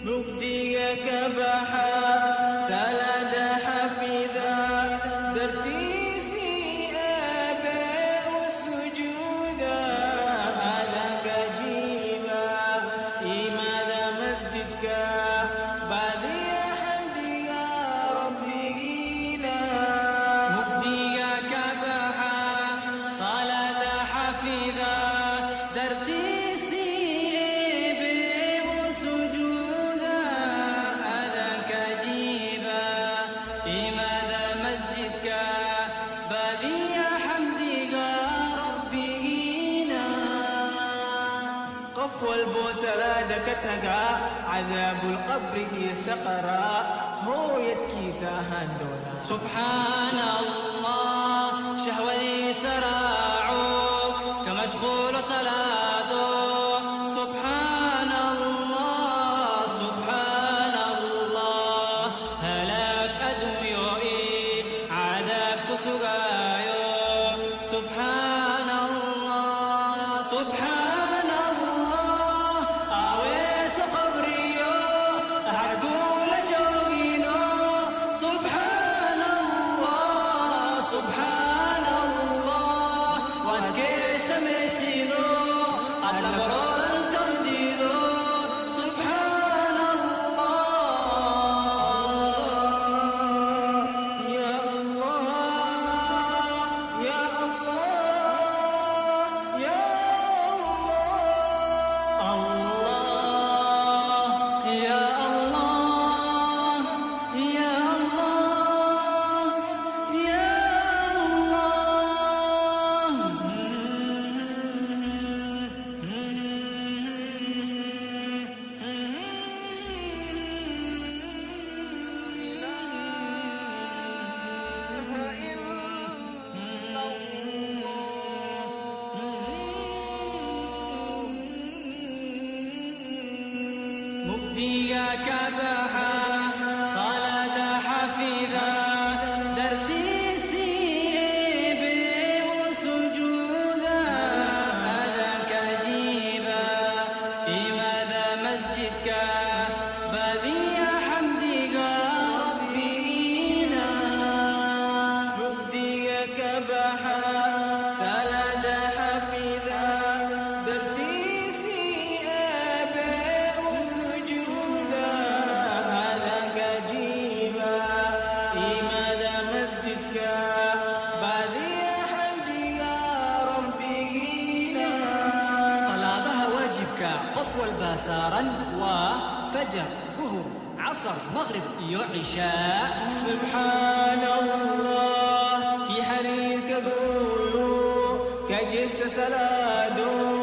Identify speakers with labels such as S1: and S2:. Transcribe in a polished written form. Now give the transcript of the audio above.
S1: مبديك بحا سلد حفظا درتيسي آباء سجودا هذاك جيبا إماذا مسجدك بعدي حمدي يا ربي جينا
S2: مبديك بحا سلد حفظا درتيسي
S1: والبوسرة دكتها عذاب القبر سقرا هو يبكي ساهن دولا
S2: سبحان الله شهوتي سراعو كمشغول صلاته سبحان الله سبحان الله هلاك أدويوي عذاب كسوغايو سبحان الله سبحان الله سبحان الله وكيس مسيلو البرون ترديدو سبحان الله
S1: يا الله يا الله يا
S2: الله يا الله يا مبديك بحا صلاة حفظا درتيسي وسجودا هذاك جيبا إماذا مسجدك بديع حمدك ربينا
S1: مبديك بحا سلد حفظا درتيسي آباء سجودا هذاك جيبا إماذا مسجدك بديع حمدي يا ربي جينا
S2: صلاتها واجبك قفوا الباسارا وفجر ظهر عصر مغرب عشاء
S1: سبحان الله في حرير كبولو كجست سلادو